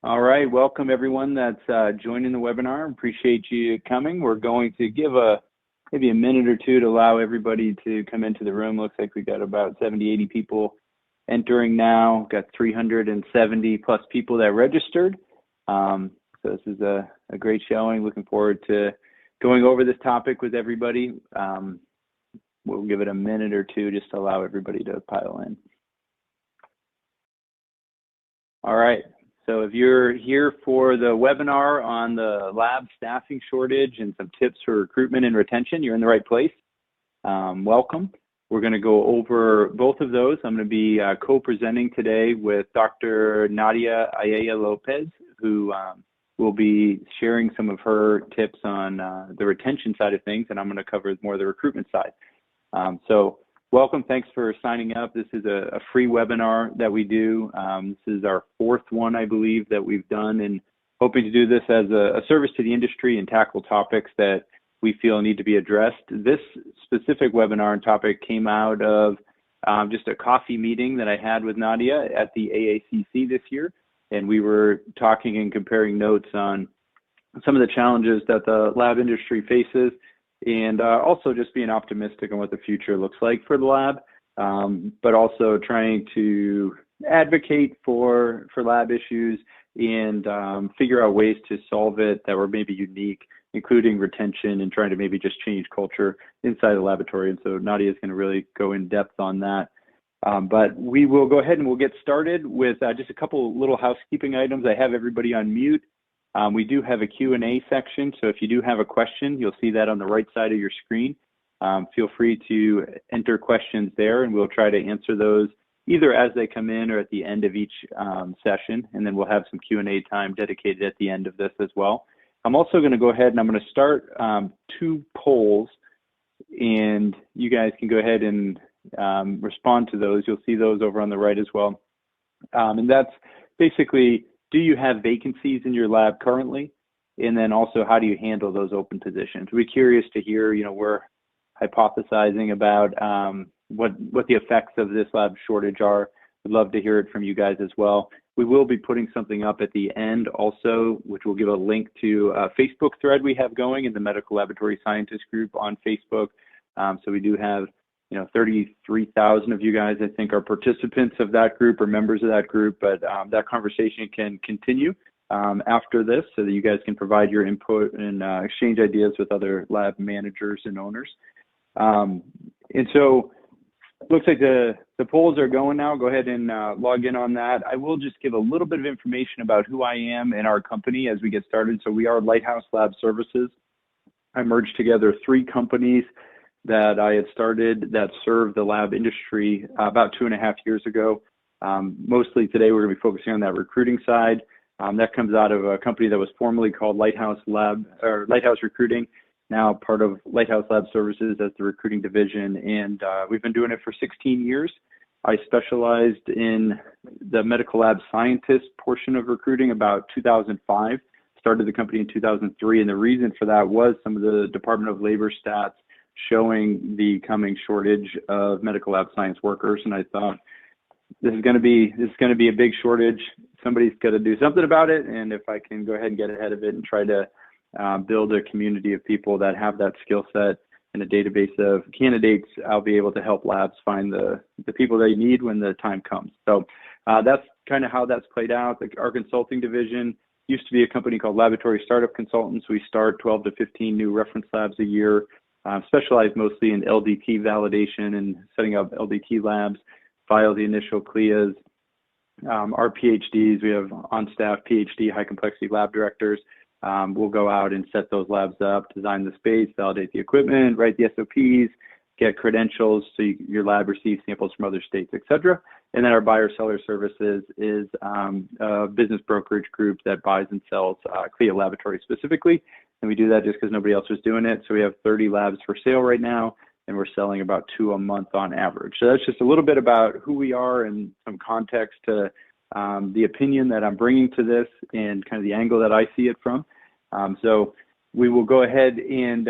All right, welcome everyone that's joining the webinar. Appreciate you coming. That's joining the webinar. Appreciate you coming. We're going to give maybe a minute or two to allow everybody to come into the room. Looks like we've got about 70, 80 people entering now. Got 370 plus people that registered. So this is a great showing. Looking forward to going over this topic with everybody. We'll give it a minute or two just to allow everybody to pile in. All right, so if you're here for the webinar on the lab staffing shortage and some tips for recruitment and retention, you're in the right place. Welcome. We're going to go over both of those. I'm going to be co-presenting today with Dr. Nadia Ayala-Lopez, who will be sharing some of her tips on the retention side of things, and I'm going to cover more of the recruitment side. So welcome, thanks for signing up. This is a free webinar that we do. This is our fourth one, I believe, that we've done, and hoping to do this as a service to the industry and tackle topics that we feel need to be addressed. This specific webinar and topic came out of just a coffee meeting that I had with Nadia at the AACC this year, and we were talking and comparing notes on some of the challenges that the lab industry faces, and also just being optimistic on what the future looks like for the lab, but also trying to advocate for lab issues and figure out ways to solve it that were maybe unique, including retention and trying to maybe just change culture inside the laboratory. And so Nadia is going to really go in depth on that. But we will go ahead and we'll get started with just a couple little housekeeping items. I have everybody on mute. We do have a Q&A section, so if you do have a question, you'll see that on the right side of your screen. Feel free to enter questions there, and we'll try to answer those either as they come in or at the end of each session, and then we'll have some Q&A time dedicated at the end of this as well. I'm also going to go ahead and I'm going to start two polls, and you guys can go ahead and respond to those. You'll see those over on the right as well. And that's basically, do you have vacancies in your lab currently? And then also, how do you handle those open positions? We're curious to hear, we're hypothesizing about what the effects of this lab shortage are. We'd love to hear it from you guys as well. We will be putting something up at the end also, which will give a link to a Facebook thread we have going in the Medical Laboratory Scientist group on Facebook. So we do have 33,000 of you guys, I think, are participants of that group or members of that group, but that conversation can continue after this so that you guys can provide your input and exchange ideas with other lab managers and owners. And so looks like the polls are going now. Go ahead and log in on that. I will just give a little bit of information about who I am and our company as we get started. So we are Lighthouse Lab Services. I merged together three companies that I had started that serve the lab industry about 2.5 years ago. Mostly today we're going to be focusing on that recruiting side. That comes out of a company that was formerly called Lighthouse Recruiting, now part of Lighthouse Lab Services as the recruiting division, and we've been doing it for 16 years. I specialized in the medical lab scientist portion of recruiting about 2005, started the company in 2003, and the reason for that was some of the Department of Labor stats showing the coming shortage of medical lab science workers, and I thought this is going to be a big shortage. Somebody's got to do something about it, and if I can go ahead and get ahead of it and try to build a community of people that have that skill set and a database of candidates, I'll be able to help labs find the people they need when the time comes. So that's kind of how that's played out. Our consulting division used to be a company called Laboratory Startup Consultants. We start 12 to 15 new reference labs a year. Specialized mostly in LDT validation and setting up LDT labs, file the initial CLIAs. Our PhDs, we have on-staff PhD high complexity lab directors. We'll go out and set those labs up, design the space, validate the equipment, write the SOPs, get credentials so your lab receives samples from other states, et cetera. And then our buyer seller services is a business brokerage group that buys and sells CLIA laboratories specifically. And we do that just because nobody else was doing it. So we have 30 labs for sale right now, and we're selling about 2 a month on average. So that's just a little bit about who we are and some context to the opinion that I'm bringing to this and kind of the angle that I see it from. So we will go ahead and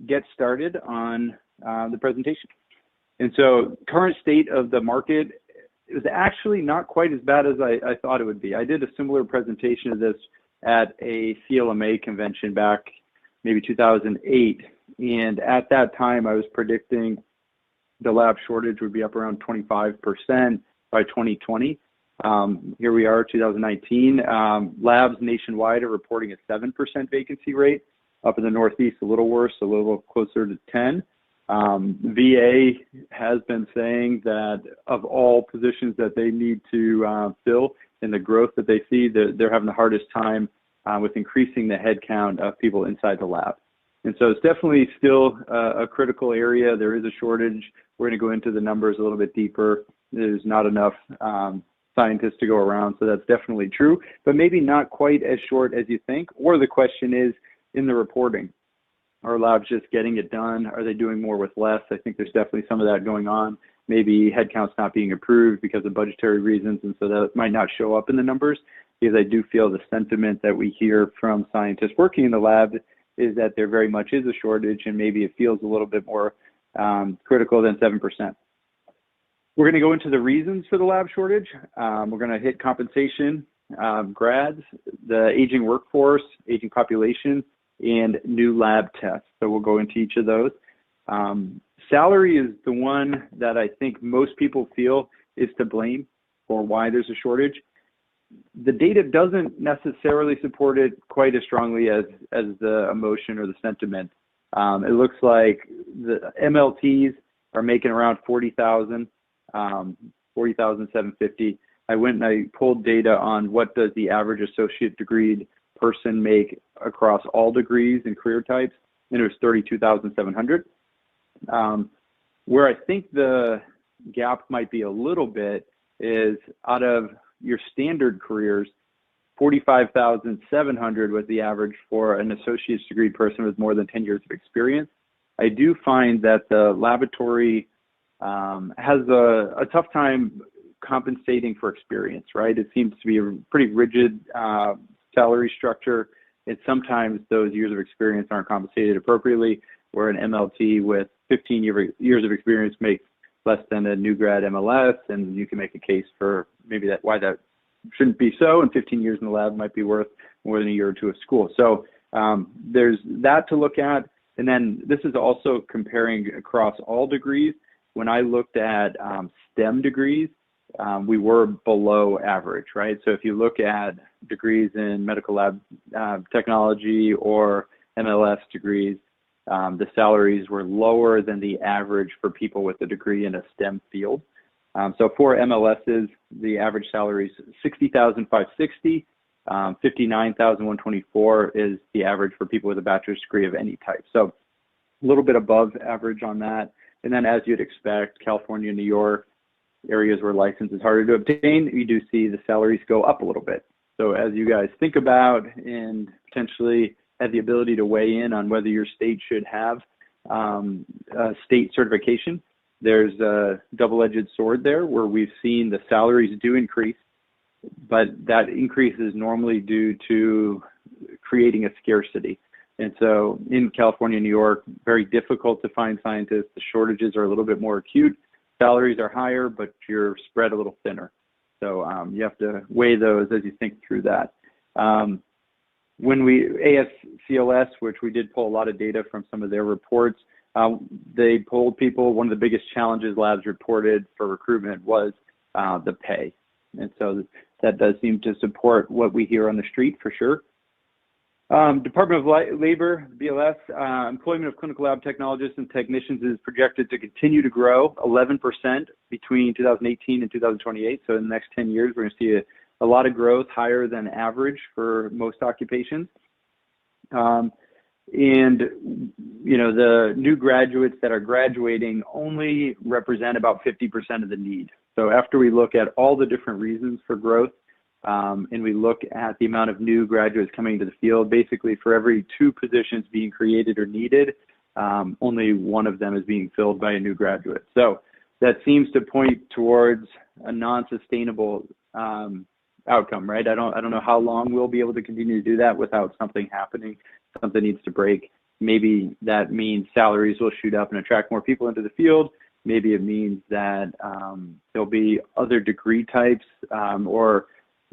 get started on the presentation. And so current state of the market it was actually not quite as bad as I thought it would be. I did a similar presentation of this at a CLMA convention back maybe 2008. And at that time, I was predicting the lab shortage would be up around 25% by 2020. Here we are, 2019. Labs nationwide are reporting a 7% vacancy rate. Up in the Northeast, a little worse, a little closer to 10. VA has been saying that of all positions that they need to fill and the growth that they see, they're having the hardest time with increasing the headcount of people inside the lab. And so it's definitely still a critical area. There is a shortage. We're going to go into the numbers a little bit deeper. There's not enough scientists to go around, so that's definitely true, but maybe not quite as short as you think. Or the question is, in the reporting, are labs just getting it done? Are they doing more with less? I think there's definitely some of that going on. Maybe headcount's not being approved because of budgetary reasons, and so that might not show up in the numbers, because I do feel the sentiment that we hear from scientists working in the lab is that there very much is a shortage, and maybe it feels a little bit more critical than 7%. We're going to go into the reasons for the lab shortage. We're going to hit compensation, grads, the aging workforce, aging population, and new lab tests. So we'll go into each of those. Salary is the one that I think most people feel is to blame for why there's a shortage. The data doesn't necessarily support it quite as strongly as the emotion or the sentiment. It looks like the MLTs are making around 40,000, 40,750. I went and I pulled data on what does the average associate degree person make across all degrees and career types, and it was 32,700. Where I think the gap might be a little bit is out of your standard careers, 45,700 was the average for an associate's degree person with more than 10 years of experience. I do find that the laboratory has a tough time compensating for experience, right? It seems to be a pretty rigid salary structure, and sometimes those years of experience aren't compensated appropriately, where an MLT with 15 years of experience makes less than a new grad MLS, and you can make a case for maybe that why that shouldn't be so, and 15 years in the lab might be worth more than a year or two of school. So there's that to look at. And then this is also comparing across all degrees. When I looked at STEM degrees, we were below average, right? So if you look at degrees in medical lab technology or MLS degrees, the salaries were lower than the average for people with a degree in a STEM field. So for MLSs, the average salary is $60,560. 59,124 is the average for people with a bachelor's degree of any type. So a little bit above average on that. And then as you'd expect, California, New York, areas where license is harder to obtain, you do see the salaries go up a little bit. So as you guys think about and potentially have the ability to weigh in on whether your state should have state certification, there's a double-edged sword there where we've seen the salaries do increase, but that increase is normally due to creating a scarcity. And so in California, New York, very difficult to find scientists. The shortages are a little bit more acute. Salaries are higher, but you're spread a little thinner. So you have to weigh those as you think through that. When we, ASCLS, which we did pull a lot of data from some of their reports, they polled people. One of the biggest challenges labs reported for recruitment was the pay. And so that does seem to support what we hear on the street for sure. Department of Labor, BLS, employment of clinical lab technologists and technicians is projected to continue to grow 11% between 2018 and 2028. So in the next 10 years, we're going to see a lot of growth, higher than average for most occupations. And, you know, the new graduates that are graduating only represent about 50% of the need. So after we look at all the different reasons for growth, and we look at the amount of new graduates coming into the field, basically for every 2 positions being created or needed, only one of them is being filled by a new graduate. So that seems to point towards a non-sustainable outcome, right? I don't know how long we'll be able to continue to do that without something happening. Something needs to break. Maybe that means salaries will shoot up and attract more people into the field. maybe it means that there'll be other degree types or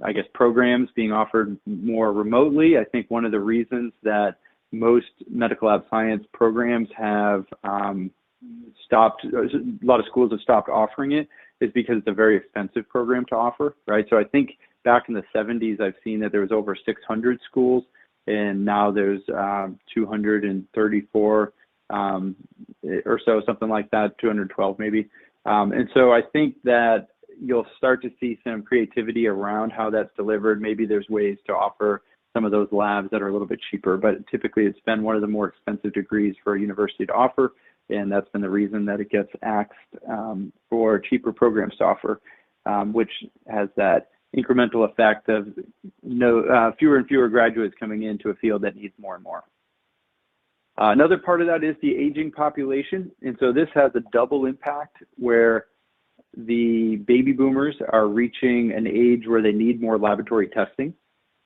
I guess programs being offered more remotely. I think one of the reasons that most medical lab science programs have stopped, a lot of schools have stopped offering it, is because it's a very expensive program to offer, right? So I think back in the 70s, I've seen that there was over 600 schools, and now there's 234 or so, something like that, 212 maybe. And so I think that you'll start to see some creativity around how that's delivered. Maybe there's ways to offer some of those labs that are a little bit cheaper, but typically it's been one of the more expensive degrees for a university to offer, and that's been the reason that it gets axed for cheaper programs to offer, which has that incremental effect of fewer and fewer graduates coming into a field that needs more and more. Another part of that is the aging population, and so this has a double impact where the baby boomers are reaching an age where they need more laboratory testing.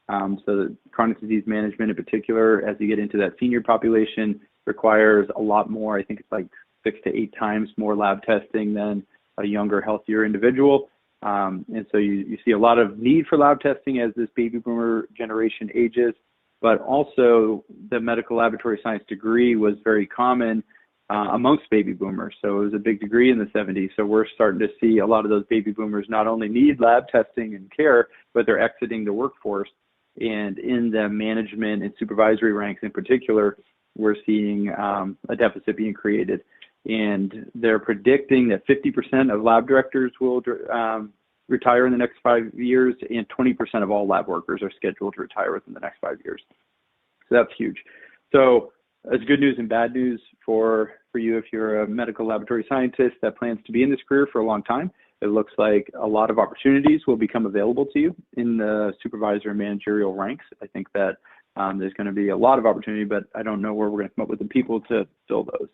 So the chronic disease management in particular, as you get into that senior population, requires a lot more. I think it's like 6 to 8 times more lab testing than a younger, healthier individual. And so you see a lot of need for lab testing as this baby boomer generation ages, but also the medical laboratory science degree was very common amongst baby boomers. So it was a big degree in the 70s. So we're starting to see a lot of those baby boomers not only need lab testing and care, but they're exiting the workforce. And in the management and supervisory ranks in particular, we're seeing a deficit being created. And they're predicting that 50% of lab directors will retire in the next 5 years, and 20% of all lab workers are scheduled to retire within the next 5 years. So that's huge. So it's good news and bad news for you if you're a medical laboratory scientist that plans to be in this career for a long time. It looks like a lot of opportunities will become available to you in the supervisor and managerial ranks. I think that there's going to be a lot of opportunity, but I don't know where we're going to come up with the people to fill those.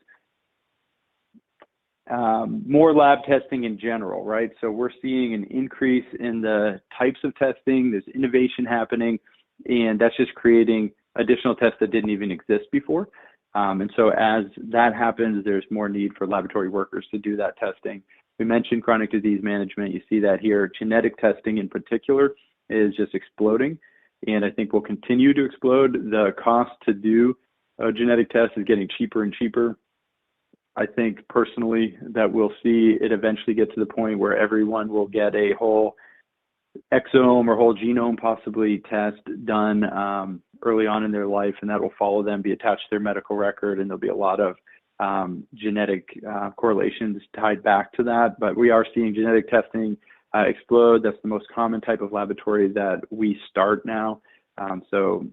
More lab testing in general, right? So we're seeing an increase in the types of testing. There's innovation happening, and that's just creating additional tests that didn't even exist before. And so as that happens, there's more need for laboratory workers to do that testing. We mentioned chronic disease management. You see that here. Genetic testing in particular is just exploding, and I think will continue to explode. The cost to do a genetic test is getting cheaper and cheaper. I think personally that we'll see it eventually get to the point where everyone will get a whole exome or whole genome possibly test done early on in their life, and that will follow them, be attached to their medical record, and there'll be a lot of genetic correlations tied back to that. But we are seeing genetic testing explode. That's the most common type of laboratory that we start now. So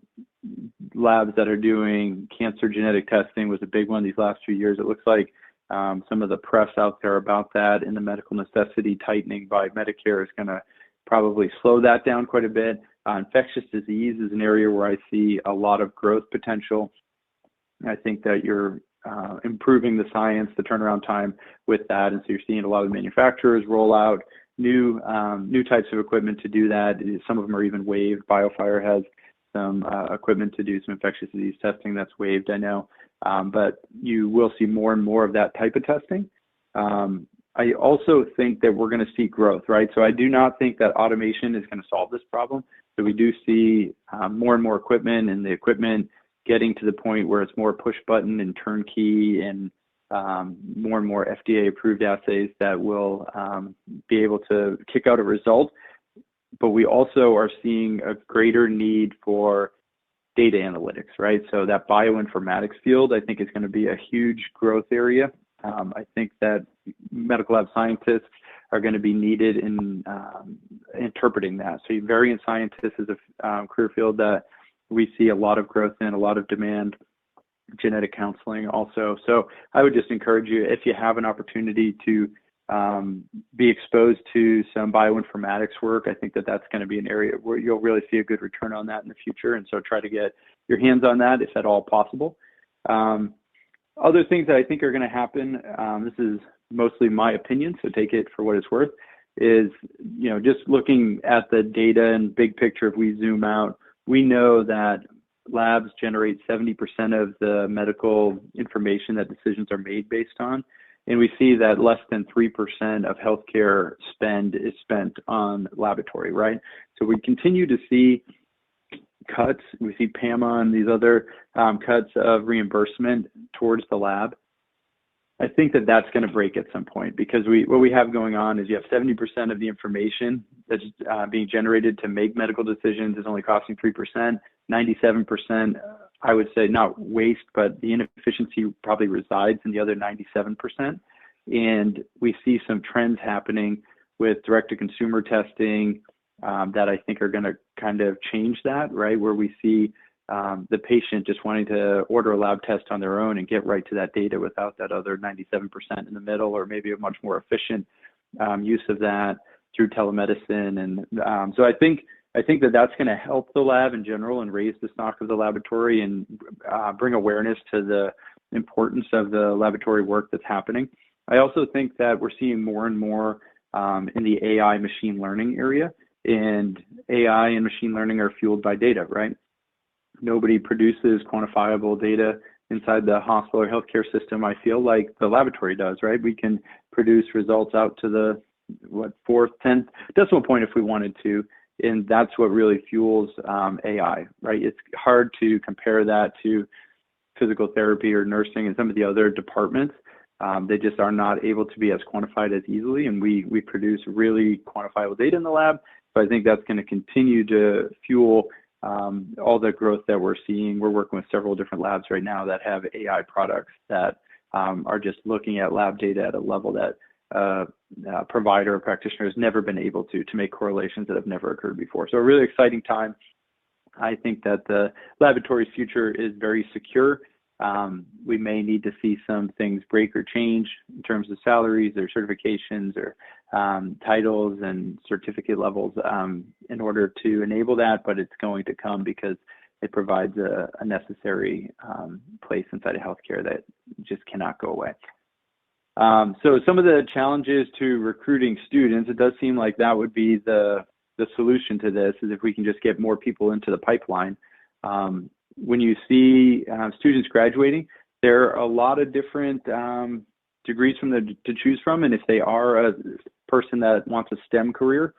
labs that are doing cancer genetic testing was a big one these last few years. It looks like some of the press out there about that and the medical necessity tightening by Medicare is going to probably slow that down quite a bit. Infectious disease is an area where I see a lot of growth potential. I think that you're improving the science, the turnaround time with that, and so you're seeing a lot of manufacturers roll out new types of equipment to do that. Some of them are even waived. BioFire has some equipment to do some infectious disease testing that's waived, I know, but you will see more and more of that type of testing. I also think that we're going to see growth, right? So I do not think that automation is going to solve this problem. So we do see more and more equipment, and the equipment getting to the point where it's more push button and turnkey, and more and more FDA approved assays that will be able to kick out a result. But we also are seeing a greater need for data analytics, right? So that bioinformatics field, I think, is going to be a huge growth area. I think that medical lab scientists are going to be needed in interpreting that. So variant scientists is a career field that we see a lot of growth in, a lot of demand. Genetic counseling also. So I would just encourage you, if you have an opportunity to be exposed to some bioinformatics work, I think that that's going to be an area where you'll really see a good return on that in the future. And so try to get your hands on that if at all possible. Other things that I think are going to happen, this is mostly my opinion, so take it for what it's worth, is, you know, just looking at the data and big picture, if we zoom out, we know that labs generate 70% of the medical information that decisions are made based on. And we see that less than 3% of healthcare spend is spent on laboratory, right? So we continue to see cuts. We see PAMA and these other cuts of reimbursement towards the lab. I think that that's going to break at some point, because what we have going on is you have 70% of the information that's being generated to make medical decisions is only costing 3%. 97%, I would say, not waste, but the inefficiency probably resides in the other 97%. And we see some trends happening with direct-to-consumer testing that I think are going to kind of change that, right? Where we see the patient just wanting to order a lab test on their own and get right to that data without that other 97% in the middle, or maybe a much more efficient use of that through telemedicine. And so I think that that's going to help the lab in general and raise the stock of the laboratory and bring awareness to the importance of the laboratory work that's happening. I also think that we're seeing more and more in the AI machine learning area, and AI and machine learning are fueled by data, right? Nobody produces quantifiable data inside the hospital or healthcare system, I feel, like the laboratory does, right? We can produce results out to the, 4th, 10th decimal point if we wanted to, and that's what really fuels AI, right? It's hard to compare that to physical therapy or nursing and some of the other departments. They just are not able to be as quantified as easily, and we produce really quantifiable data in the lab. So I think that's going to continue to fuel all the growth that we're seeing. We're working with several different labs right now that have AI products that are just looking at lab data at a level that a provider or practitioner has never been able to make correlations that have never occurred before. So a really exciting time. I think that the laboratory's future is very secure. We may need to see some things break or change in terms of salaries or certifications or titles and certificate levels in order to enable that, but it's going to come because it provides a necessary place inside of healthcare that just cannot go away. So some of the challenges to recruiting students, it does seem like that would be the solution to this, is if we can just get more people into the pipeline. When you see students graduating, there are a lot of different degrees to choose from, and if they are a person that wants a STEM career,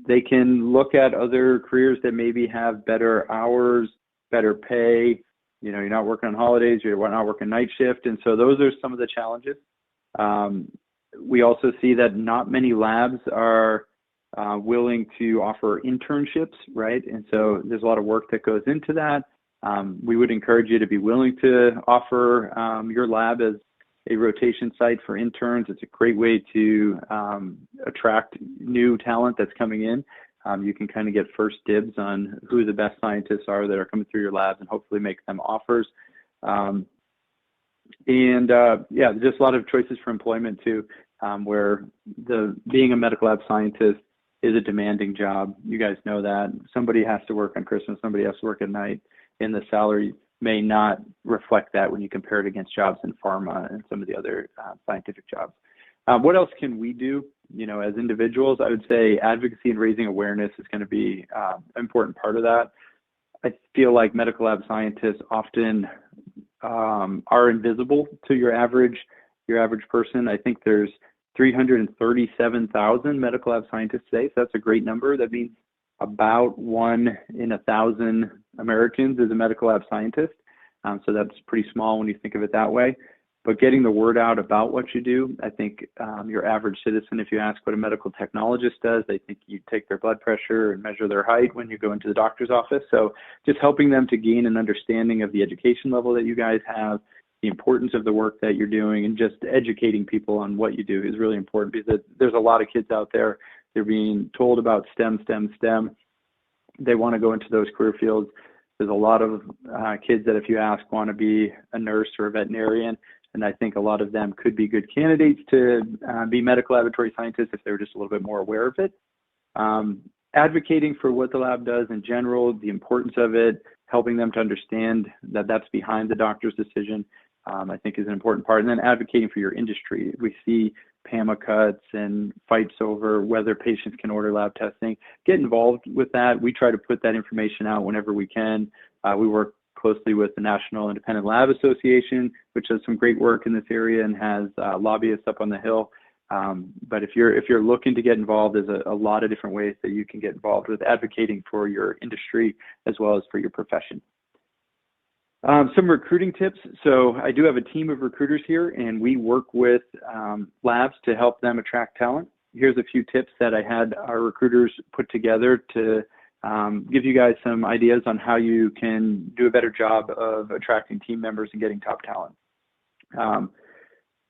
they can look at other careers that maybe have better hours, better pay. You know, you're not working on holidays, you're not working night shift, and so those are some of the challenges. We also see that not many labs are willing to offer internships, right? And so there's a lot of work that goes into that. We would encourage you to be willing to offer your lab as a rotation site for interns. It's a great way to attract new talent that's coming in. You can kind of get first dibs on who the best scientists are that are coming through your labs and hopefully make them offers. Yeah, just a lot of choices for employment too, where being a medical lab scientist is a demanding job. You guys know that. Somebody has to work on Christmas, somebody has to work at night, and the salary may not reflect that when you compare it against jobs in pharma and some of the other scientific jobs. What else can we do? You know, as individuals, I would say advocacy and raising awareness is going to be an important part of that. I feel like medical lab scientists often are invisible to your average person. I think there's 337,000 medical lab scientists today, so that's a great number. That means about 1 in 1,000 Americans is a medical lab scientist. So that's pretty small when you think of it that way. But getting the word out about what you do, I think your average citizen, if you ask what a medical technologist does, they think you take their blood pressure and measure their height when you go into the doctor's office. So just helping them to gain an understanding of the education level that you guys have, the importance of the work that you're doing, and just educating people on what you do is really important, because there's a lot of kids out there. They're being told about STEM. They want to go into those career fields. There's a lot of kids that, if you ask, want to be a nurse or a veterinarian, and I think a lot of them could be good candidates to be medical laboratory scientists if they were just a little bit more aware of it. Advocating for what the lab does in general, the importance of it, helping them to understand that that's behind the doctor's decision, I think is an important part. And then advocating for your industry. We see PAMA cuts and fights over whether patients can order lab testing. Get involved with that. We try to put that information out whenever we can. We work closely with the National Independent Lab Association, which does some great work in this area and has lobbyists up on the Hill. But if you're looking to get involved, there's a lot of different ways that you can get involved with advocating for your industry as well as for your profession. Some recruiting tips. So I do have a team of recruiters here, and we work with labs to help them attract talent. Here's a few tips that I had our recruiters put together to give you guys some ideas on how you can do a better job of attracting team members and getting top talent.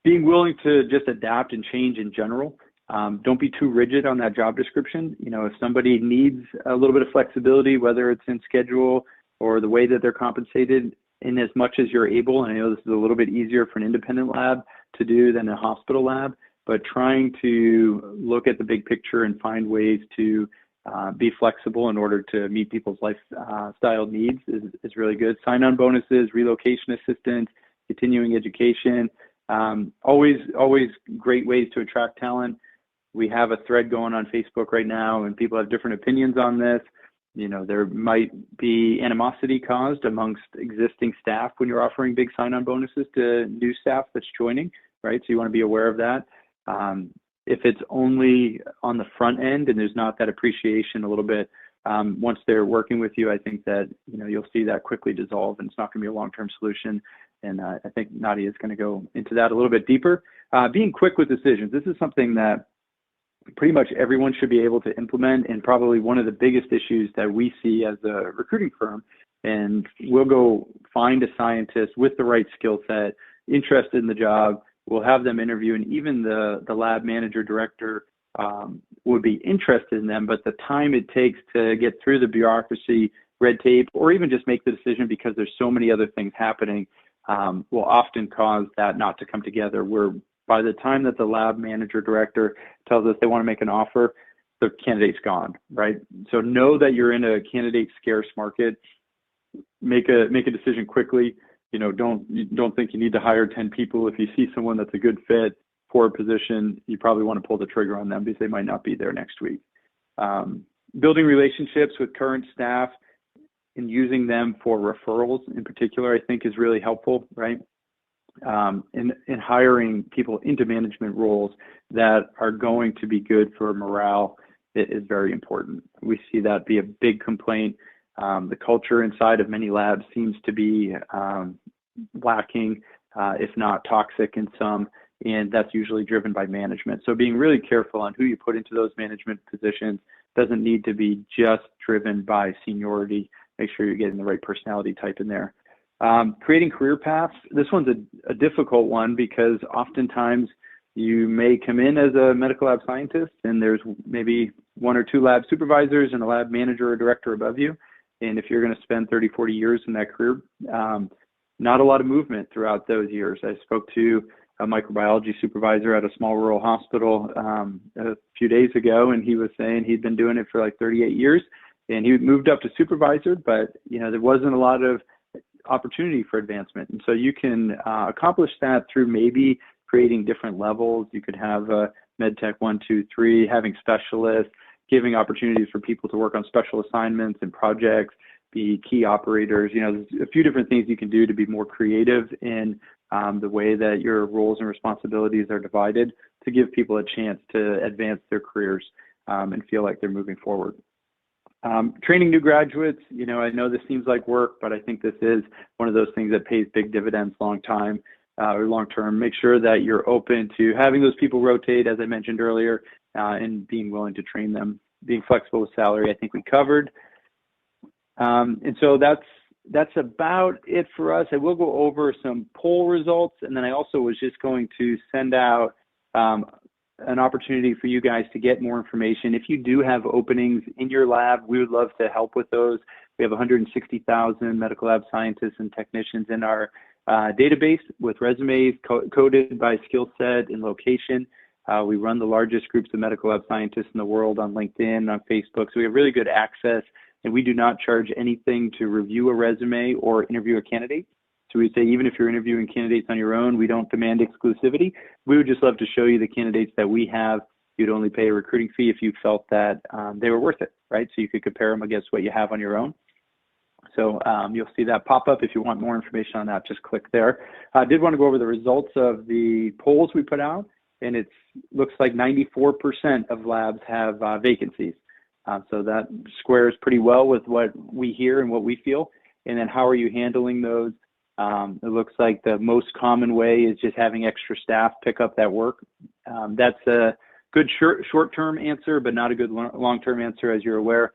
Being willing to just adapt and change in general. Don't be too rigid on that job description. You know, if somebody needs a little bit of flexibility, whether it's in schedule or the way that they're compensated, in as much as you're able, and I know this is a little bit easier for an independent lab to do than a hospital lab, but trying to look at the big picture and find ways to be flexible in order to meet people's lifestyle needs is really good. Sign-on bonuses, relocation assistance, continuing education, always great ways to attract talent. We have a thread going on Facebook right now, and people have different opinions on this. You know, there might be animosity caused amongst existing staff when you're offering big sign-on bonuses to new staff that's joining, right? So you want to be aware of that. If it's only on the front end and there's not that appreciation a little bit, once they're working with you, I think that, you know, you'll see that quickly dissolve, and it's not going to be a long-term solution. And I think Nadia is going to go into that a little bit deeper. Being quick with decisions. This is something that pretty much everyone should be able to implement, and probably one of the biggest issues that we see as a recruiting firm. And we'll go find a scientist with the right skill set, interested in the job. We'll have them interview, and even the lab manager director would be interested in them, but the time it takes to get through the bureaucracy, red tape, or even just make the decision because there's so many other things happening, will often cause that not to come together, where by the time that the lab manager director tells us they want to make an offer, the candidate's gone, right? So know that you're in a candidate scarce market. Make a decision quickly. You know, don't think you need to hire 10 people. If you see someone that's a good fit for a position, you probably want to pull the trigger on them because they might not be there next week. Building relationships with current staff and using them for referrals in particular, I think is really helpful, right? In hiring people into management roles that are going to be good for morale is very important. We see that be a big complaint. The culture inside of many labs seems to be lacking, if not toxic in some, and that's usually driven by management. So being really careful on who you put into those management positions doesn't need to be just driven by seniority. Make sure you're getting the right personality type in there. Creating career paths. This one's a difficult one because oftentimes you may come in as a medical lab scientist and there's maybe 1 or 2 lab supervisors and a lab manager or director above you. And if you're going to spend 30, 40 years in that career, not a lot of movement throughout those years. I spoke to a microbiology supervisor at a small rural hospital a few days ago, and he was saying he'd been doing it for like 38 years, and he moved up to supervisor, but you know there wasn't a lot of opportunity for advancement. And so you can accomplish that through maybe creating different levels. You could have a MedTech 1, 2, 3, having specialists, giving opportunities for people to work on special assignments and projects, be key operators. You know, there's a few different things you can do to be more creative in the way that your roles and responsibilities are divided to give people a chance to advance their careers and feel like they're moving forward. Training new graduates, you know, I know this seems like work, but I think this is one of those things that pays big dividends long term. Make sure that you're open to having those people rotate, as I mentioned earlier, and being willing to train them. Being flexible with salary, I think we covered. And so that's about it for us. I will go over some poll results, and then I also was just going to send out an opportunity for you guys to get more information. If you do have openings in your lab, we would love to help with those. We have 160,000 medical lab scientists and technicians in our database with resumes coded by skill set and location. We run the largest groups of medical lab scientists in the world on LinkedIn, on Facebook, so we have really good access, and we do not charge anything to review a resume or interview a candidate. So we say even if you're interviewing candidates on your own, we don't demand exclusivity. We would just love to show you the candidates that we have. You'd only pay a recruiting fee if you felt that they were worth it, right? So you could compare them against what you have on your own. So you'll see that pop up. If you want more information on that, just click there. I did want to go over the results of the polls we put out, and it looks like 94% of labs have vacancies. So that squares pretty well with what we hear and what we feel. And then how are you handling those? It looks like the most common way is just having extra staff pick up that work. That's a good short-term answer, but not a good long-term answer, as you're aware.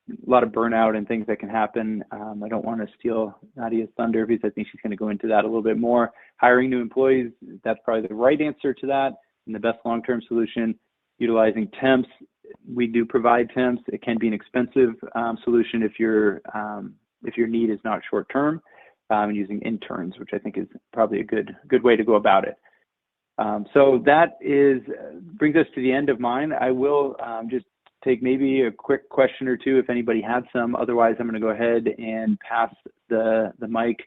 A lot of burnout and things that can happen. I don't want to steal Nadia's thunder because I think she's going to go into that a little bit more. Hiring new employees, that's probably the right answer to that. And the best long-term solution, utilizing temps. We do provide temps. It can be an expensive solution if your need is not short-term. Using interns, which I think is probably a good way to go about it. So that brings us to the end of mine. I will just take maybe a quick question or two if anybody had some. Otherwise, I'm going to go ahead and pass the mic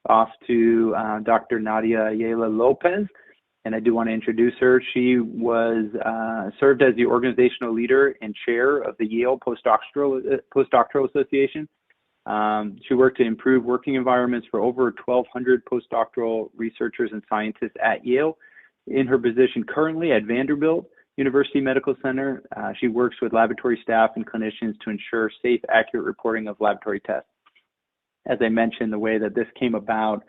off to Dr. Nadia Ayala-Lopez. And I do want to introduce her. She served as the organizational leader and chair of the Yale Postdoctoral Association. She worked to improve working environments for over 1,200 postdoctoral researchers and scientists at Yale. In her position currently at Vanderbilt University Medical Center, she works with laboratory staff and clinicians to ensure safe, accurate reporting of laboratory tests. As I mentioned, the way that this came about,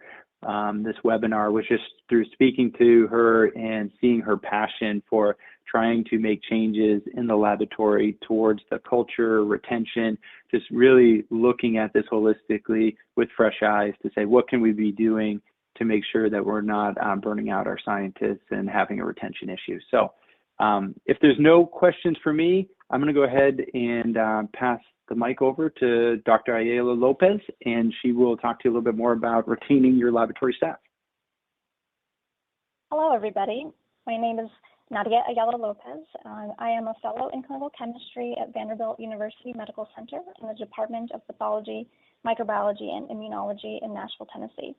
this webinar, was just through speaking to her and seeing her passion for trying to make changes in the laboratory towards the culture, retention, just really looking at this holistically with fresh eyes to say, what can we be doing to make sure that we're not burning out our scientists and having a retention issue. So if there's no questions for me, I'm going to go ahead and pass the mic over to Dr. Ayala-Lopez, and she will talk to you a little bit more about retaining your laboratory staff. Hello, everybody. My name is Nadia Ayala-Lopez. I am a fellow in clinical chemistry at Vanderbilt University Medical Center in the Department of Pathology, Microbiology, and Immunology in Nashville, Tennessee.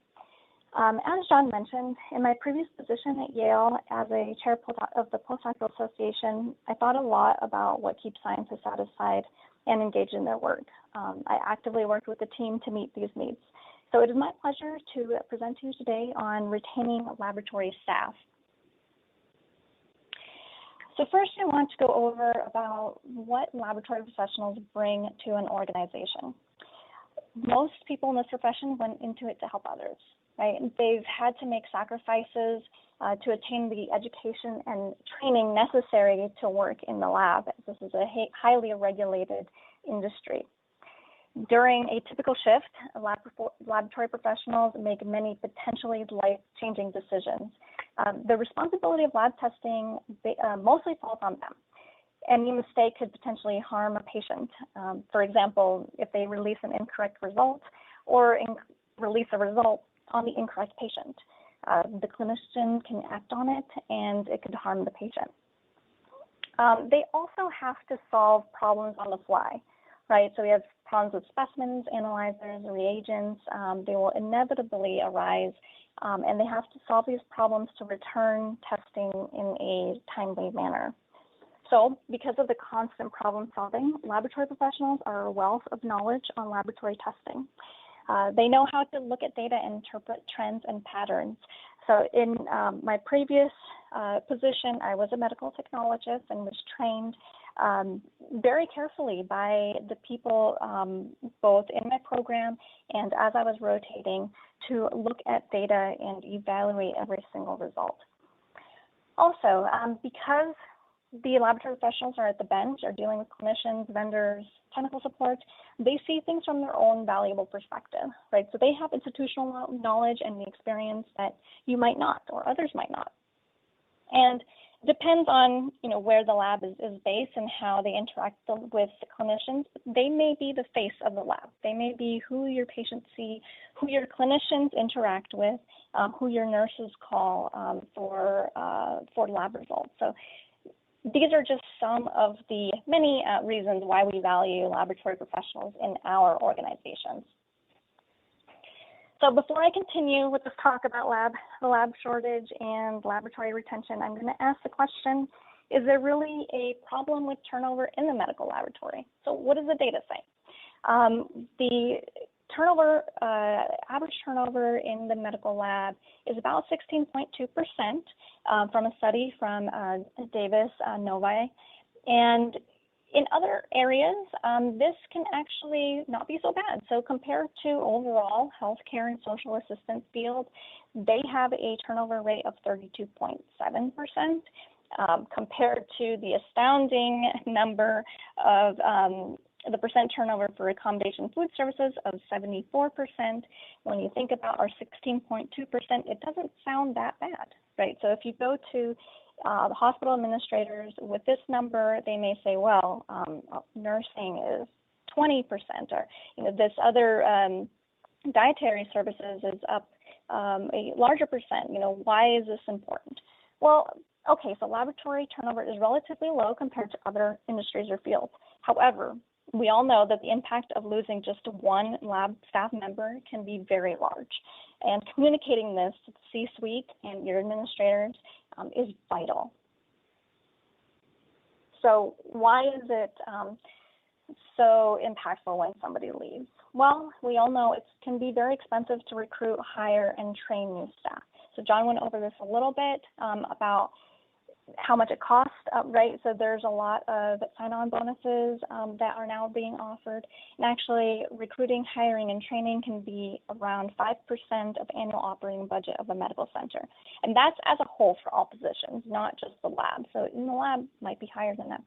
As John mentioned, in my previous position at Yale as a chair of the Postdoctoral Association, I thought a lot about what keeps scientists satisfied and engaged in their work. I actively worked with the team to meet these needs. So it is my pleasure to present to you today on retaining laboratory staff. So first, I want to go over about what laboratory professionals bring to an organization. Most people in this profession went into it to help others, right? They've had to make sacrifices to attain the education and training necessary to work in the lab. This is a highly regulated industry. During a typical shift, laboratory professionals make many potentially life-changing decisions. The responsibility of lab testing mostly falls on them. Any mistake could potentially harm a patient. For example, if they release an incorrect result or release a result on the incorrect patient. The clinician can act on it and it could harm the patient. They also have to solve problems on the fly, right? So we have problems with specimens, analyzers, reagents. They will inevitably arise, and they have to solve these problems to return testing in a timely manner. So because of the constant problem solving, laboratory professionals are a wealth of knowledge on laboratory testing. They know how to look at data and interpret trends and patterns. So in my previous position, I was a medical technologist and was trained very carefully by the people both in my program and as I was rotating to look at data and evaluate every single result. Also, because the laboratory professionals are at the bench, are dealing with clinicians, vendors, technical support, they see things from their own valuable perspective, right? So they have institutional knowledge and the experience that you might not, or others might not. And it depends on, where the lab is based and how they interact with the clinicians. They may be the face of the lab. They may be who your patients see, who your clinicians interact with, who your nurses call for lab results. So these are just some of the many reasons why we value laboratory professionals in our organizations. So before I continue with this talk about the lab shortage and laboratory retention, I'm going to ask the question, is there really a problem with turnover in the medical laboratory? So what does the data say? The turnover, average turnover in the medical lab is about 16.2% from a study from Davis Novi. And in other areas, this can actually not be so bad. So compared to overall healthcare and social assistance field, they have a turnover rate of 32.7%, compared to the astounding number of the percent turnover for accommodation food services of 74%. When you think about our 16.2%, it doesn't sound that bad, right? So if you go to the hospital administrators with this number, they may say, well, nursing is 20%, or this other dietary services is up a larger percent. Why is this important? Well, okay, so laboratory turnover is relatively low compared to other industries or fields. However, we all know that the impact of losing just one lab staff member can be very large. And communicating this to the C-suite and your administrators is vital. So why is it so impactful when somebody leaves? Well, we all know it can be very expensive to recruit, hire, and train new staff. So John went over this a little bit about how much it costs, right? So there's a lot of sign-on bonuses that are now being offered. And actually, recruiting, hiring, and training can be around 5% of annual operating budget of a medical center. And that's as a whole for all positions, not just the lab. So in the lab might be higher than that,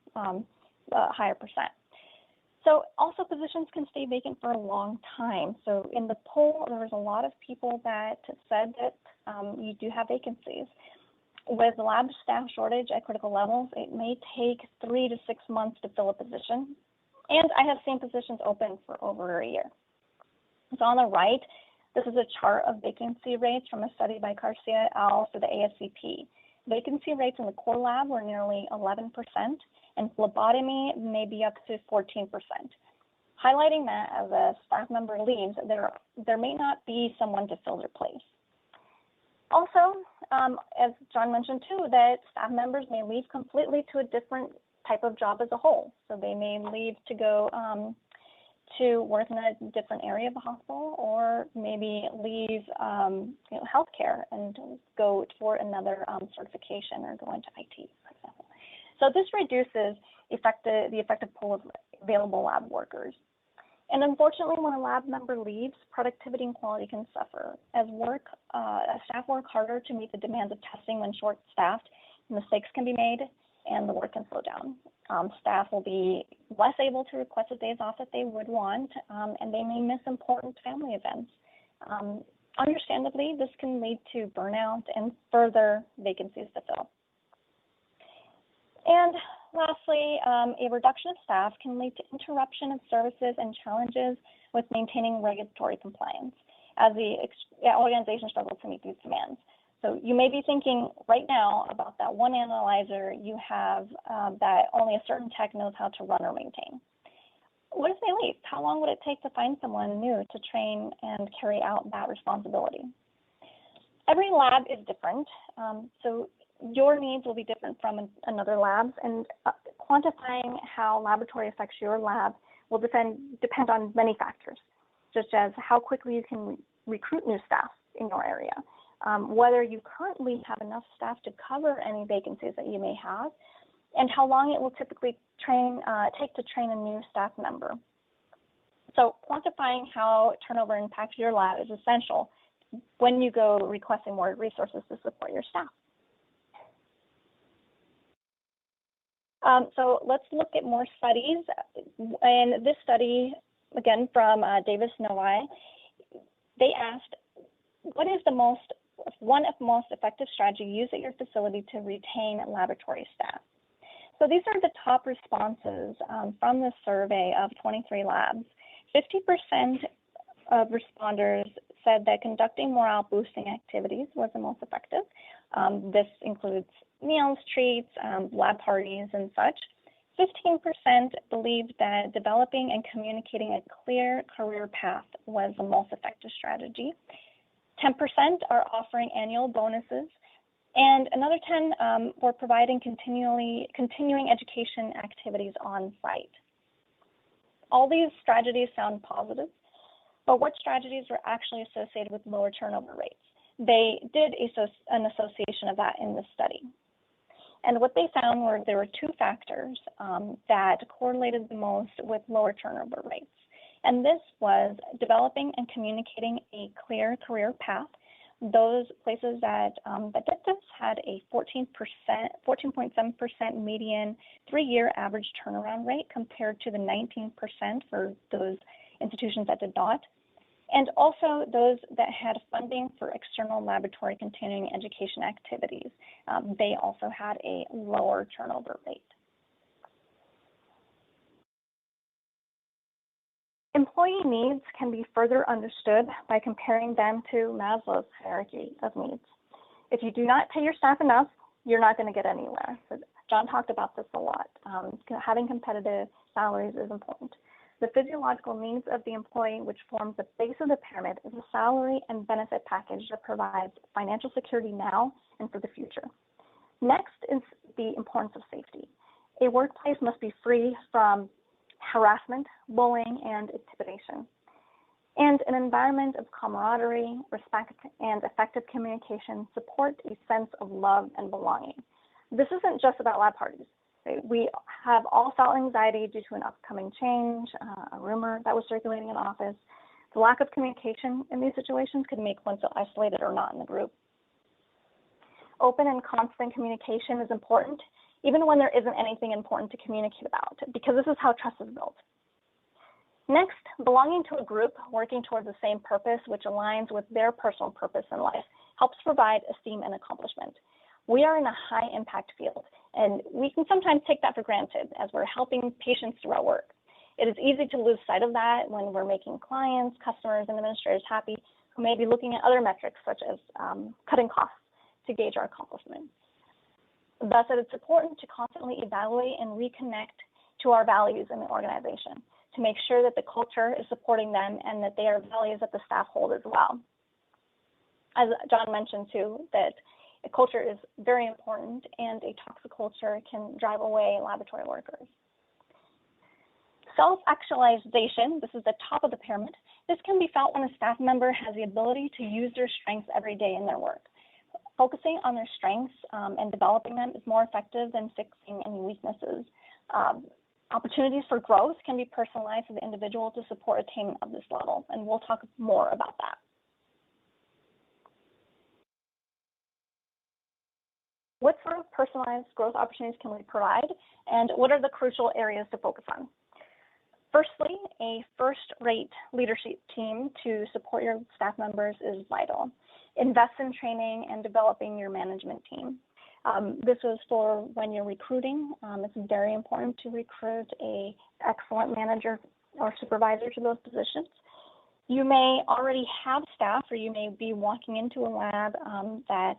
higher percent. So also positions can stay vacant for a long time. So in the poll, there was a lot of people that said that you do have vacancies. With the lab staff shortage at critical levels, it may take 3 to 6 months to fill a position. And I have seen positions open for over a year. So on the right, this is a chart of vacancy rates from a study by Garcia et al. For the ASCP. Vacancy rates in the core lab were nearly 11%, and phlebotomy may be up to 14%. Highlighting that as a staff member leaves, there may not be someone to fill their place. Also, as John mentioned too, that staff members may leave completely to a different type of job as a whole. So they may leave to go to work in a different area of the hospital, or maybe leave healthcare and go for another certification or go into IT, for example. So this reduces the effective pool of available lab workers. And unfortunately, when a lab member leaves, productivity and quality can suffer. As staff work harder to meet the demands of testing when short-staffed, mistakes can be made and the work can slow down. Staff will be less able to request the days off that they would want, and they may miss important family events. Understandably, this can lead to burnout and further vacancies to fill. And lastly, a reduction of staff can lead to interruption of services and challenges with maintaining regulatory compliance as the organization struggles to meet these demands. So you may be thinking right now about that one analyzer you have that only a certain tech knows how to run or maintain. What if they leave? How long would it take to find someone new to train and carry out that responsibility? Every lab is different, so your needs will be different from another lab's, and quantifying how laboratory affects your lab will depend on many factors, such as how quickly you can recruit new staff in your area, whether you currently have enough staff to cover any vacancies that you may have, and how long it will typically take to train a new staff member. So quantifying how turnover impacts your lab is essential when you go requesting more resources to support your staff. So let's look at more studies. And this study, again, from Davis Novi, they asked, what is one of the most effective strategies used at your facility to retain laboratory staff? So these are the top responses from the survey of 23 labs. 50% of responders said that conducting morale-boosting activities was the most effective. This includes meals, treats, lab parties, and such. 15% believed that developing and communicating a clear career path was the most effective strategy. 10% are offering annual bonuses, and another 10 were providing continuing education activities on site. All these strategies sound positive, But what strategies were actually associated with lower turnover rates? They did an association of that in this study. And what they found were there were two factors that correlated the most with lower turnover rates. And this was developing and communicating a clear career path. Those places that did this had a 14.7% median 3-year average turnaround rate compared to the 19% for those institutions that did not. And also those that had funding for external laboratory continuing education activities. They also had a lower turnover rate. Employee needs can be further understood by comparing them to Maslow's hierarchy of needs. If you do not pay your staff enough, you're not going to get anywhere. So John talked about this a lot. Having competitive salaries is important. The physiological needs of the employee, which forms the base of the pyramid, is a salary and benefit package that provides financial security now and for the future. Next is the importance of safety. A workplace must be free from harassment, bullying, and intimidation. And an environment of camaraderie, respect, and effective communication support a sense of love and belonging. This isn't just about lab parties. We have all felt anxiety due to an upcoming change, a rumor that was circulating in office. The lack of communication in these situations could make one feel isolated or not in the group. Open and constant communication is important, even when there isn't anything important to communicate about, because this is how trust is built. Next, belonging to a group working towards the same purpose, which aligns with their personal purpose in life, helps provide esteem and accomplishment. We are in a high impact field, and we can sometimes take that for granted as we're helping patients through our work. It is easy to lose sight of that when we're making clients, customers, and administrators happy who may be looking at other metrics such as cutting costs to gauge our accomplishments. Thus, it's important to constantly evaluate and reconnect to our values in the organization to make sure that the culture is supporting them and that they are values that the staff hold as well. As John mentioned too, that a culture is very important, and a toxic culture can drive away laboratory workers. Self-actualization, this is the top of the pyramid. This can be felt when a staff member has the ability to use their strengths every day in their work. Focusing on their strengths and developing them is more effective than fixing any weaknesses. Opportunities for growth can be personalized to the individual to support attainment of this level, and we'll talk more about that. What sort of personalized growth opportunities can we provide, and what are the crucial areas to focus on? Firstly, a first-rate leadership team to support your staff members is vital. Invest in training and developing your management team. This is for when you're recruiting. It's very important to recruit an excellent manager or supervisor to those positions. You may already have staff, or you may be walking into a lab that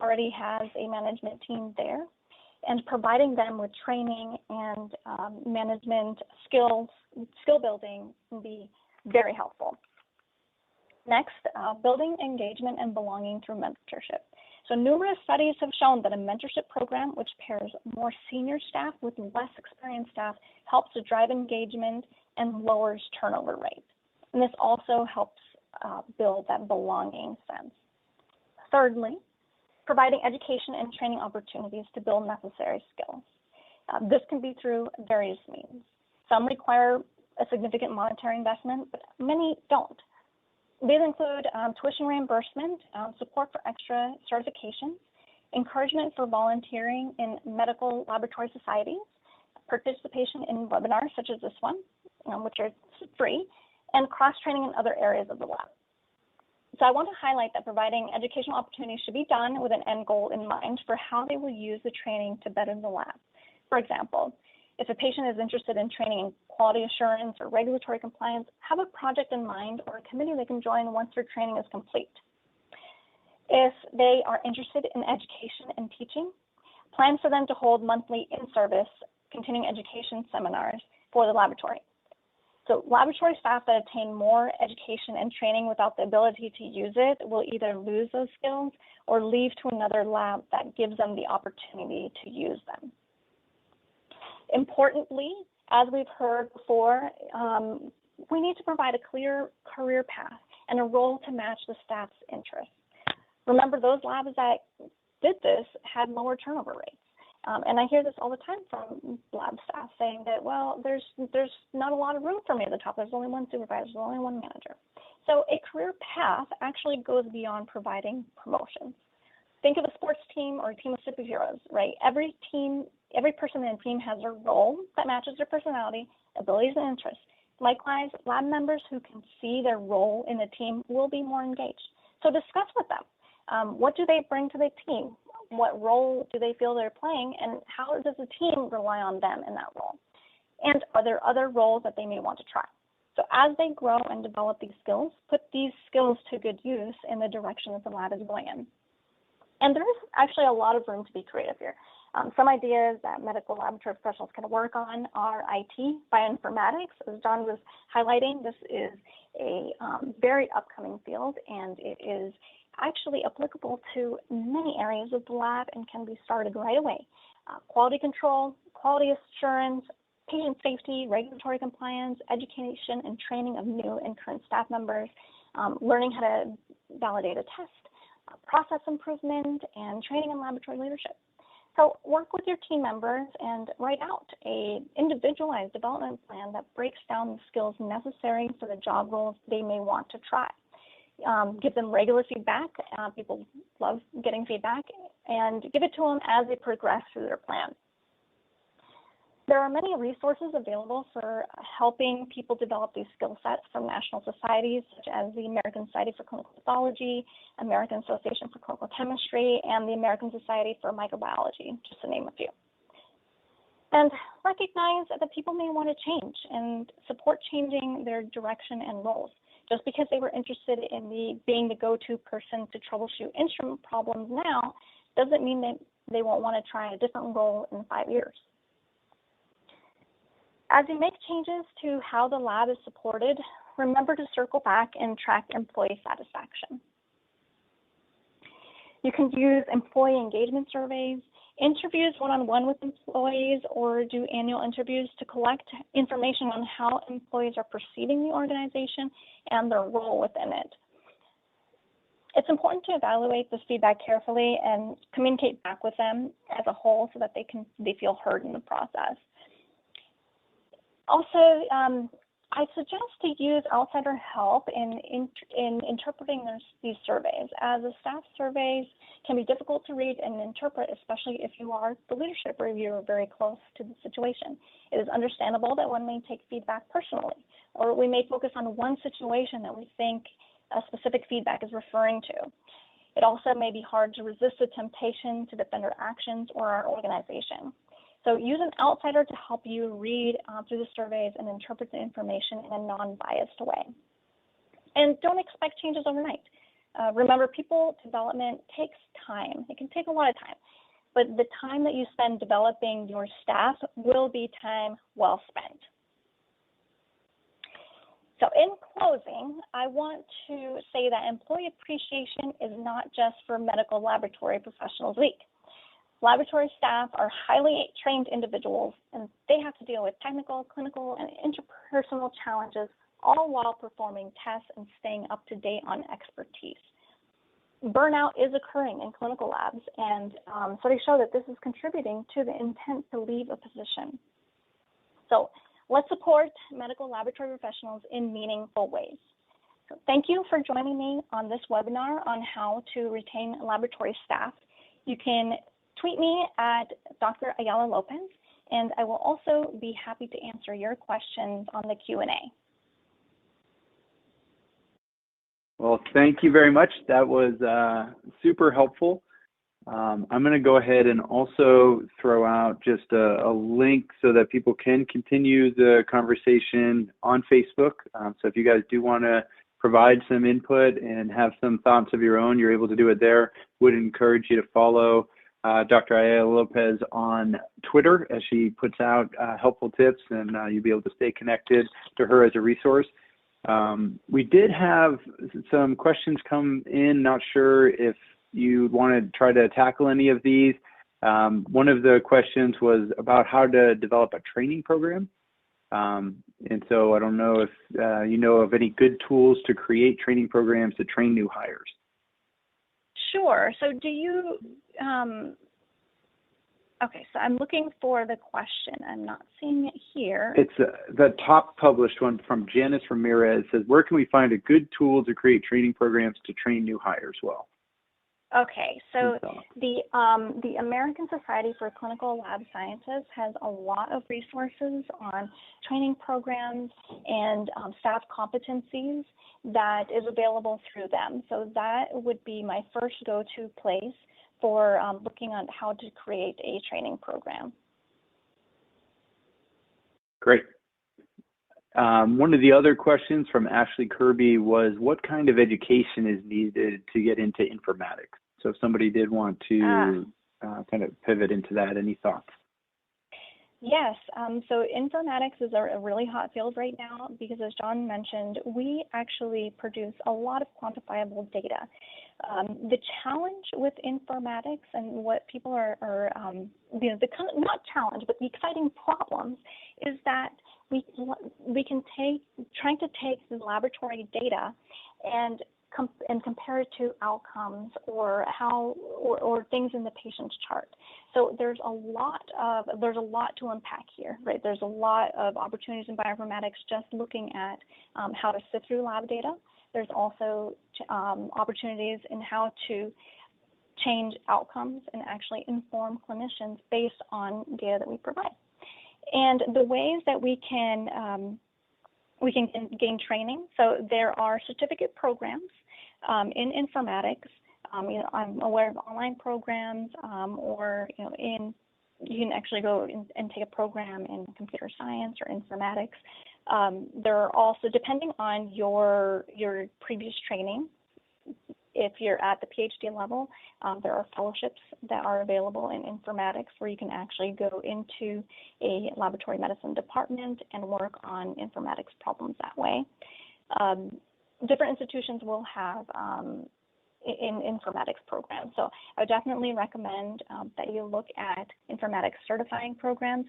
already has a management team there, and providing them with training and management skill building can be very helpful. Next, building engagement and belonging through mentorship. So numerous studies have shown that a mentorship program which pairs more senior staff with less experienced staff helps to drive engagement and lowers turnover rates. And this also helps build that belonging sense. Thirdly, providing education and training opportunities to build necessary skills. This can be through various means. Some require a significant monetary investment, but many don't. These include tuition reimbursement, support for extra certifications, encouragement for volunteering in medical laboratory societies, participation in webinars such as this one, which are free, and cross-training in other areas of the lab. So I want to highlight that providing educational opportunities should be done with an end goal in mind for how they will use the training to better the lab. For example, if a patient is interested in training in quality assurance or regulatory compliance, have a project in mind or a committee they can join once their training is complete. If they are interested in education and teaching, plan for them to hold monthly in-service continuing education seminars for the laboratory. So laboratory staff that attain more education and training without the ability to use it will either lose those skills or leave to another lab that gives them the opportunity to use them. Importantly, as we've heard before, we need to provide a clear career path and a role to match the staff's interests. Remember, those labs that did this had lower turnover rates. And I hear this all the time from lab staff saying that, well, there's not a lot of room for me at the top. There's only one supervisor, there's only one manager. So a career path actually goes beyond providing promotions. Think of a sports team or a team of superheroes, right? Every person in a team has a role that matches their personality, abilities, and interests. Likewise, lab members who can see their role in the team will be more engaged. So discuss with them. What do they bring to the team? What role do they feel they're playing, and how does the team rely on them in that role? And are there other roles that they may want to try? So as they grow and develop these skills, put these skills to good use in the direction that the lab is going in. And there is actually a lot of room to be creative here. Some ideas that medical laboratory professionals can work on are IT, bioinformatics. As John was highlighting, this is a very upcoming field, and it is actually applicable to many areas of the lab and can be started right away. Quality control, quality assurance, patient safety, regulatory compliance, education and training of new and current staff members, learning how to validate a test, process improvement, and training in laboratory leadership. So work with your team members and write out an individualized development plan that breaks down the skills necessary for the job roles they may want to try. Give them regular feedback. People love getting feedback, and give it to them as they progress through their plan. There are many resources available for helping people develop these skill sets from national societies, such as the American Society for Clinical Pathology, American Association for Clinical Chemistry, and the American Society for Microbiology, just to name a few. And recognize that people may want to change and support changing their direction and roles. Just because they were interested in being the go-to person to troubleshoot instrument problems now doesn't mean that they won't want to try a different role in 5 years. As you make changes to how the lab is supported, remember to circle back and track employee satisfaction. You can use employee engagement surveys, interviews one-on-one with employees, or do annual interviews to collect information on how employees are perceiving the organization and their role within it. It's important to evaluate this feedback carefully and communicate back with them as a whole so that they feel heard in the process. Also, I suggest to use outsider help in interpreting these surveys, as the staff surveys can be difficult to read and interpret, especially if you are the leadership or you're very close to the situation. It is understandable that one may take feedback personally, or we may focus on one situation that we think a specific feedback is referring to. It also may be hard to resist the temptation to defend our actions or our organization. So use an outsider to help you read through the surveys and interpret the information in a non-biased way. And don't expect changes overnight. Remember, people development takes time. It can take a lot of time. But the time that you spend developing your staff will be time well spent. So in closing, I want to say that Employee Appreciation is not just for Medical Laboratory Professionals Week. Laboratory staff are highly trained individuals, and they have to deal with technical, clinical, and interpersonal challenges, all while performing tests and staying up to date on expertise. Burnout is occurring in clinical labs, and studies show that this is contributing to the intent to leave a position. So let's support medical laboratory professionals in meaningful ways. So thank you for joining me on this webinar on how to retain laboratory staff. You can tweet me at Dr. Ayala-Lopez, and I will also be happy to answer your questions on the Q&A. Well, thank you very much. That was super helpful. I'm going to go ahead and also throw out just a link so that people can continue the conversation on Facebook. So if you guys do want to provide some input and have some thoughts of your own, you're able to do it there. Would encourage you to follow Dr. Ayala-Lopez on Twitter as she puts out helpful tips, and you'll be able to stay connected to her as a resource. We did have some questions come in. Not sure if you want to try to tackle any of these. One of the questions was about how to develop a training program. And so I don't know if you know of any good tools to create training programs to train new hires. Sure. So do you, okay, so I'm looking for the question. I'm not seeing it here. It's the top published one from Janice Ramirez. It says, where can we find a good tool to create training programs to train new hires well? Okay, so the American Society for Clinical Lab Sciences has a lot of resources on training programs and staff competencies that is available through them. So that would be my first go-to place for looking at how to create a training program. Great. One of the other questions from Ashley Kirby was, what kind of education is needed to get into informatics? So if somebody did want to kind of pivot into that, any thoughts? Yes, so informatics is a really hot field right now because, as John mentioned, we actually produce a lot of quantifiable data. The challenge with informatics and what people are not challenge, but the exciting problems is that we can trying to take the laboratory data and compare it to outcomes or things in the patient's chart. So there's a lot to unpack here, right? There's a lot of opportunities in bioinformatics just looking at how to sift through lab data. There's also opportunities in how to change outcomes and actually inform clinicians based on data that we provide. And the ways that we can gain training. So there are certificate programs in informatics. I'm aware of online programs, or you can actually go and take a program in computer science or informatics. There are also, depending on your previous training, if you're at the PhD level, there are fellowships that are available in informatics where you can actually go into a laboratory medicine department and work on informatics problems that way. Different institutions will have in informatics programs. So I would definitely recommend that you look at informatics certifying programs.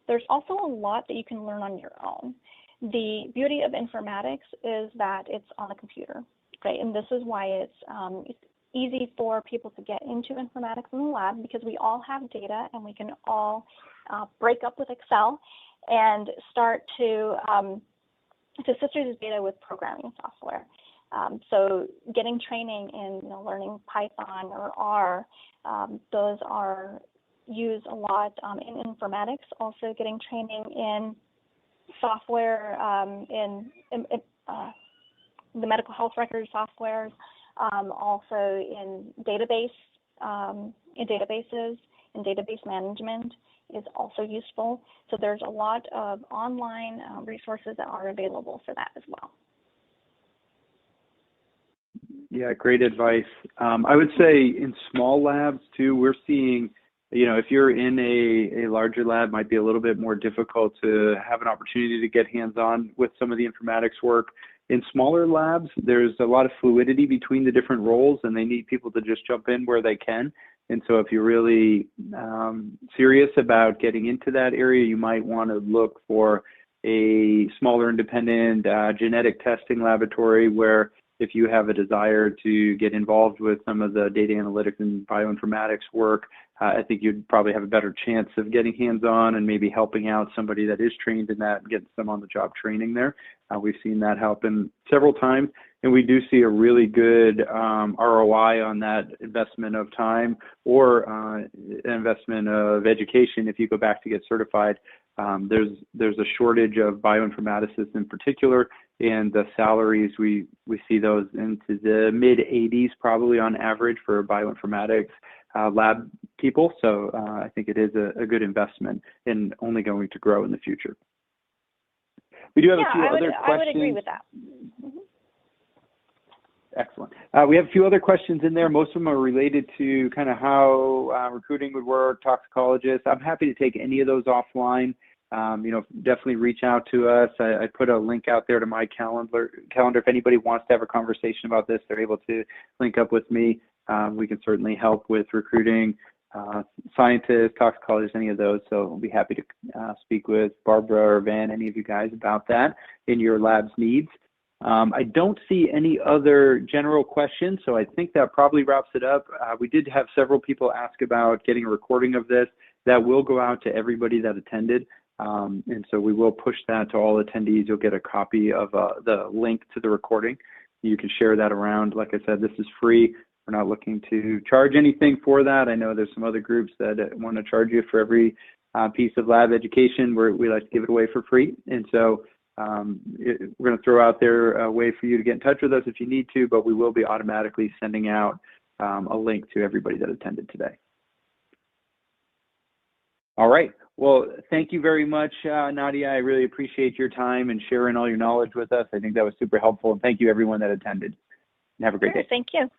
There's also a lot that you can learn on your own. The beauty of informatics is that it's on a computer, right? And this is why it's easy for people to get into informatics in the lab, because we all have data and we can all break up with Excel and start to sift through this data with programming software. So getting training in learning Python or R, those are used a lot in informatics. Also getting training in software in the medical health record softwares, also in databases, and database management is also useful. So there's a lot of online resources that are available for that as well. Yeah, great advice. I would say in small labs too, we're seeing, if you're in a larger lab, might be a little bit more difficult to have an opportunity to get hands-on with some of the informatics work. In smaller labs, there's a lot of fluidity between the different roles, and they need people to just jump in where they can. And so if you're really serious about getting into that area, you might want to look for a smaller independent genetic testing laboratory where, if you have a desire to get involved with some of the data analytics and bioinformatics work, I think you'd probably have a better chance of getting hands-on and maybe helping out somebody that is trained in that and getting some on-the-job training there. We've seen that happen several times, and we do see a really good ROI on that investment of time or investment of education. If you go back to get certified, there's a shortage of bioinformaticists in particular, and the salaries, we see those into the mid-80s probably on average for bioinformatics lab people. So I think it is a good investment and only going to grow in the future. We do have a few other questions. I would agree with that. Mm-hmm. Excellent. We have a few other questions in there. Most of them are related to kind of how recruiting would work, toxicologists. I'm happy to take any of those offline. Definitely reach out to us. I put a link out there to my calendar. If anybody wants to have a conversation about this, they're able to link up with me. We can certainly help with recruiting scientists, toxicologists, any of those. So I'll be happy to speak with Barbara or Van, any of you guys about that in your lab's needs. I don't see any other general questions, so I think that probably wraps it up. We did have several people ask about getting a recording of this. That will go out to everybody that attended, and so we will push that to all attendees. You'll get a copy of the link to the recording. You can share that around. Like I said, this is free. We're not looking to charge anything for that. I know there's some other groups that want to charge you for every piece of lab education. We like to give it away for free, and so we're going to throw out there a way for you to get in touch with us if you need to, but we will be automatically sending out a link to everybody that attended today. All right. Well, thank you very much, Nadia. I really appreciate your time and sharing all your knowledge with us. I think that was super helpful. And thank you, everyone that attended. And have a great day. Thank you.